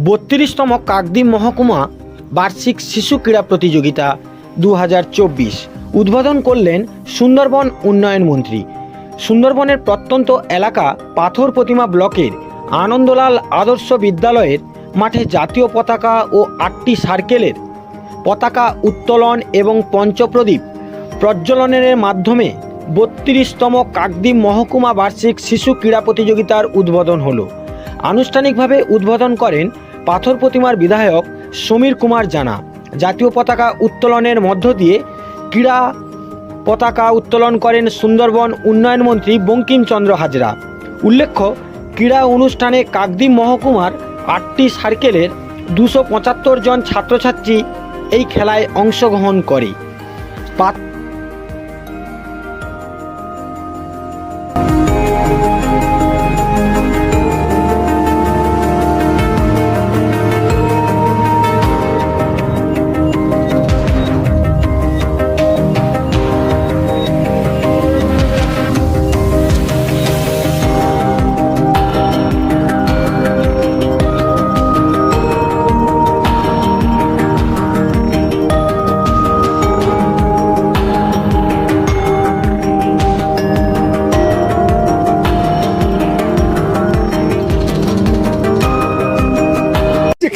32তম কাকদ্বীপ মহকুমা বার্ষিক শিশু ক্রীড়া প্রতিযোগিতা 2024 উদ্বোধন করলেন সুন্দরবন উন্নয়ন মন্ত্রী। সুন্দরবনের প্রত্যন্ত এলাকা পাথর প্রতিমা ব্লকের আনন্দলাল আদর্শ বিদ্যালয়ের মাঠে জাতীয় পতাকা ও 8টি সার্কেলের পতাকা উত্তোলন এবং পঞ্চপ্রদীপ প্রজ্বলনের মাধ্যমে 32তম কাকদ্বীপ মহকুমা বার্ষিক শিশু ক্রীড়া প্রতিযোগিতার উদ্বোধন হলো। আনুষ্ঠানিকভাবে উদ্বোধন করেন পাথর প্রতিমার বিধায়ক সমীর কুমার জানা। জাতীয় পতাকা উত্তোলনের মধ্য দিয়ে ক্রীড়া পতাকা উত্তোলন করেন সুন্দরবন উন্নয়ন মন্ত্রী বঙ্কিমচন্দ্র হাজরা। উল্লেখ্য, ক্রীড়া অনুষ্ঠানে কাকদ্বীপ মহকুমার 8টি সার্কেলের 275 জন ছাত্রছাত্রী এই খেলায় অংশগ্রহণ করে।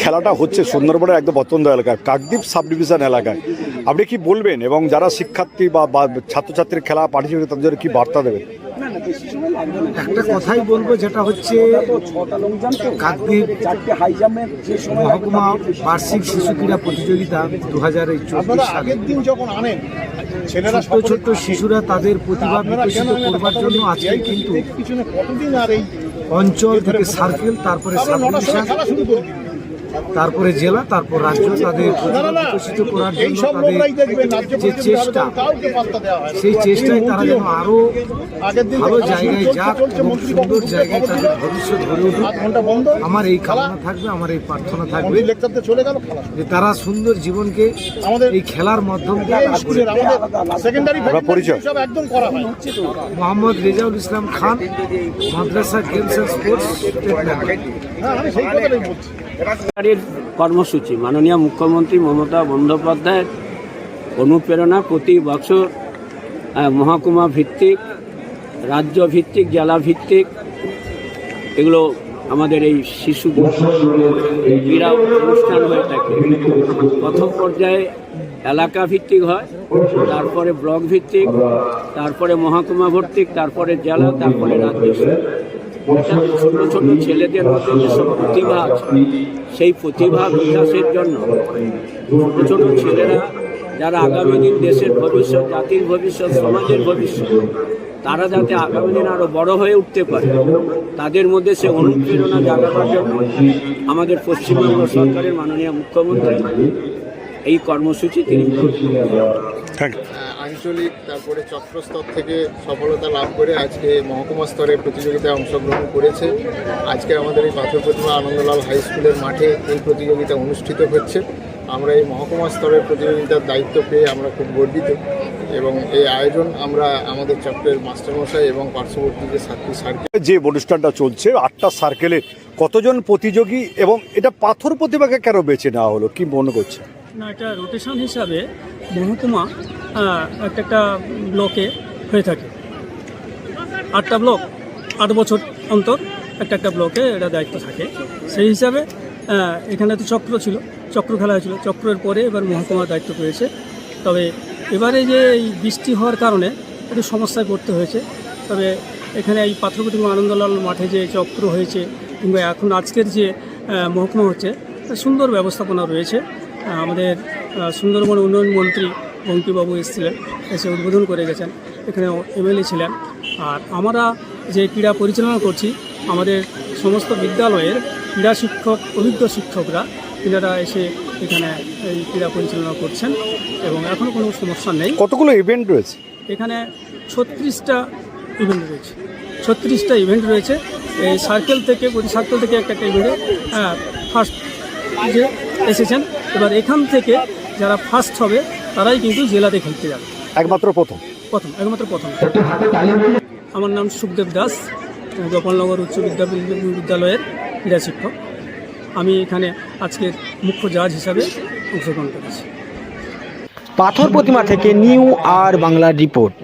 খেলাটা হচ্ছে সুন্দরবনের একদম অত্যন্ত এলাকায় কাকদ্বীপ সাব ডিভিশন এলাকায়, আপনি কি বলবেন এবং যারা শিক্ষার্থী বা ছাত্রছাত্রীর খেলা পার্টিসিপেট তাদের কি বার্তা দেবেন? একটা কথাই বলবো, যেটা হচ্ছে কাকদ্বীপ মহকুমা বার্ষিক শিশু ক্রীড়া প্রতিযোগিতা 2024 সালে ছোট্ট ছোট্ট শিশুরা তাদের প্রতিভা বিকশিত করবার জন্য আজকে কিন্তু অঞ্চল থেকে সার্কেল, তারপরে সাব ডিভিশন, তারপরে জেলা, তারপর রাজ্য তাদের বিকশিত করার জন্য তাদের যে চেষ্টা, সেই চেষ্টায় তারা যেন আরও ভালো জায়গায় যাক এবং সুন্দর জায়গায় তাদের ভবিষ্যৎ গড়ে উঠুক। আমার এই কামনা থাকবে, আমার এই প্রার্থনা থাকবে যে তারা সুন্দর জীবনকে এই খেলার মাধ্যম দিয়ে মোহাম্মদ রেজাউল ইসলাম খান, মাদ্রাসা গেমস অ্যান্ড স্পোর্টস কর্মসূচি মাননীয় মুখ্যমন্ত্রী মমতা বন্দ্যোপাধ্যায়ের অনুপ্রেরণা প্রতি বছর মহকুমা ভিত্তিক, রাজ্য ভিত্তিক, জেলা ভিত্তিক এগুলো আমাদের এই শিশু ক্রীড়া অনুষ্ঠান হয়ে থাকে। প্রথম পর্যায়ে এলাকা ভিত্তিক হয়, তারপরে ব্লক ভিত্তিক, তারপরে মহকুমা ভিত্তিক, তারপরে জেলা, তারপরে রাজ্য। ছোট ছোট ছেলেদের মধ্যে যেসব প্রতিভা আছে সেই প্রতিভা বিকাশের জন্য ছোট ছোট ছেলেরা যারা আগামী দিন দেশের ভবিষ্যৎ, জাতির ভবিষ্যৎ, সমাজের ভবিষ্যৎ, তারা যাতে আগামী দিন আরও বড় হয়ে উঠতে পারে, তাদের মধ্যে সে অনুপ্রেরণা জাগাবার জন্য আমাদের পশ্চিমবঙ্গ সরকারের মাননীয় মুখ্যমন্ত্রী এই কর্মসূচি তিনি আঞ্চলিক তারপরে চক্র স্তর থেকে সফলতা লাভ করে আজকে মহকুমা স্তরে প্রতিযোগিতায় অংশগ্রহণ করেছে। আজকে আমাদের এই পাথর প্রতিমা আনন্দলাল হাই স্কুলের মাঠে এই প্রতিযোগিতা অনুষ্ঠিত হচ্ছে। আমরা এই মহকুমা স্তরের প্রতিযোগিতার দায়িত্ব পেয়ে আমরা খুব গর্বিত এবং এই আয়োজন আমরা আমাদের চক্রের মাস্টারমশাই এবং পার্শ্ববর্তী যে সার্কেল যে অনুষ্ঠানটা চলছে 8টা সার্কেলে কতজন প্রতিযোগী এবং এটা পাথর প্রতিমাকে কেন বেছে নেওয়া হলো, কি মনে করছে? না, এটা রোটেশন হিসাবে মহকুমা একটা ব্লকে হয়ে থাকে। 8টা ব্লক 8 বছর অন্তর একটা ব্লকে এটা দায়িত্ব থাকে। সেই হিসাবে এখানে তো চক্র ছিল, চক্র খেলা হয়েছিল, চক্রের পরে এবার মহকুমার দায়িত্ব পেয়েছে। তবে এবারে যে এই বৃষ্টি হওয়ার কারণে একটু সমস্যায় পড়তে হয়েছে। তবে এখানে এই পাথর প্রতিমা আনন্দলাল মাঠে যে চক্র হয়েছে কিংবা এখন আজকের যে মহকুমা হচ্ছে, সুন্দর ব্যবস্থাপনা রয়েছে। আমাদের সুন্দরবন উন্নয়ন মন্ত্রী বঙ্কিবাবু এসেছিলেন, এসে উদ্বোধন করে গেছেন। এখানে এমএলএ ছিলেন। আর আমরা যে ক্রীড়া পরিচালনা করছি, আমাদের সমস্ত বিদ্যালয়ের ক্রীড়া শিক্ষক, অভিজ্ঞ শিক্ষকরা ক্রীড়ারা এসে এখানে এই ক্রীড়া পরিচালনা করছেন এবং এখনও কোনো সমস্যা নেই। কতগুলো ইভেন্ট রয়েছে এখানে? 36টা ইভেন্ট রয়েছে। 36টা ইভেন্ট রয়েছে। এই সার্কেল থেকে, প্রতি সার্কেল থেকে একটা ইভেন্টে ফার্স্ট যে এসেছেন। এবার এখান থেকে যারা ফার্স্ট হবে তারাই কিন্তু জেলাতে খেলতে যাবে। একমাত্র প্রথম। আমার নাম সুখদেব দাস, গোপালনগর উচ্চ বিদ্যালয়ের ক্রীড়া শিক্ষক। আমি এখানে আজকে মুখ্য জাজ হিসাবে অংশগ্রহণ করেছি। পাথর প্রতিমা থেকে নিউ আর বাংলার রিপোর্ট।